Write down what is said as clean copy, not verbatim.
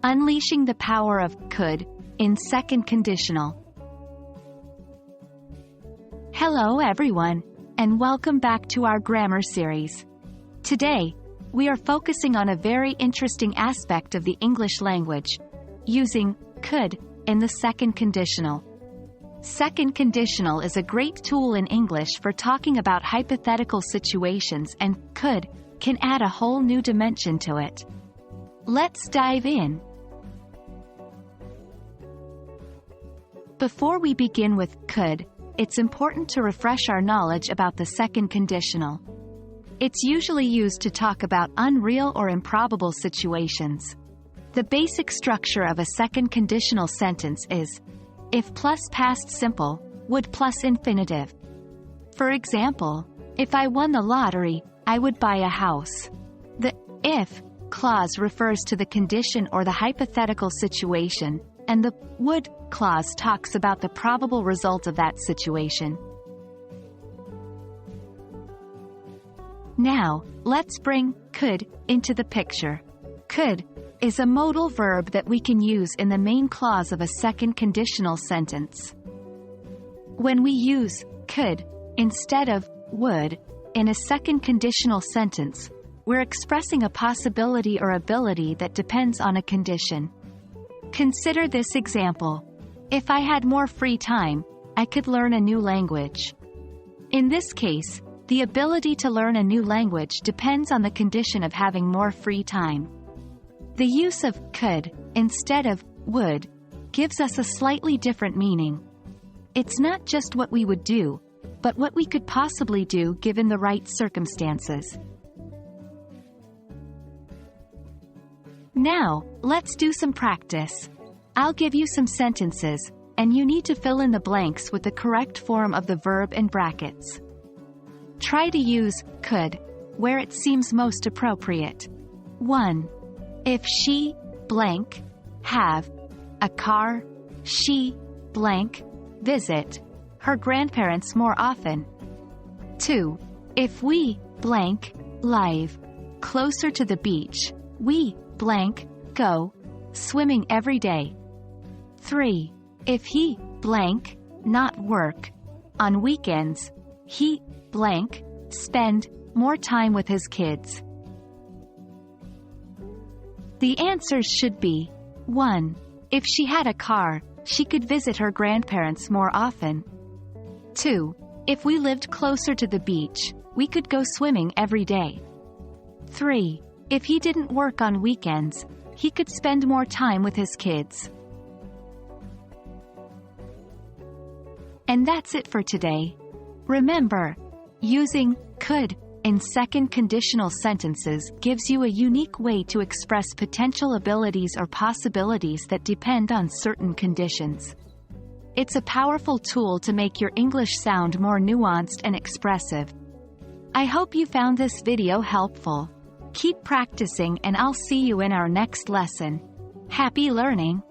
Unleashing the power of could in second conditional. Hello everyone, and welcome back to our grammar series. Today, we are focusing on a very interesting aspect of the English language, using could in the second conditional. Second conditional is a great tool in English for talking about hypothetical situations, and could can add a whole new dimension to it. Let's dive in. Before we begin with could, it's important to refresh our knowledge about the second conditional. It's usually used to talk about unreal or improbable situations. The basic structure of a second conditional sentence is if plus past simple, would plus infinitive. For example, if I won the lottery, I would buy a house. The if clause refers to the condition or the hypothetical situation, and the would clause talks about the probable result of that situation. Now, let's bring could into the picture. Could is a modal verb that we can use in the main clause of a second conditional sentence. When we use could instead of would in a second conditional sentence, we're expressing a possibility or ability that depends on a condition. Consider this example. If I had more free time, I could learn a new language. In this case, the ability to learn a new language depends on the condition of having more free time. The use of could instead of would gives us a slightly different meaning. It's not just what we would do, but what we could possibly do given the right circumstances. Now, let's do some practice. I'll give you some sentences, and you need to fill in the blanks with the correct form of the verb in brackets. Try to use could where it seems most appropriate. 1. If she, blank, have a car, she, blank, visit her grandparents more often. 2. If we, blank, live closer to the beach, we, blank, go swimming every day. 3. If he, blank, not work on weekends, he, blank, spend more time with his kids. The answers should be 1. If she had a car, she could visit her grandparents more often. 2. If we lived closer to the beach, we could go swimming every day. 3. If he didn't work on weekends, he could spend more time with his kids. And that's it for today. Remember, using could in second conditional sentences gives you a unique way to express potential abilities or possibilities that depend on certain conditions. It's a powerful tool to make your English sound more nuanced and expressive. I hope you found this video helpful. Keep practicing, and I'll see you in our next lesson. Happy learning!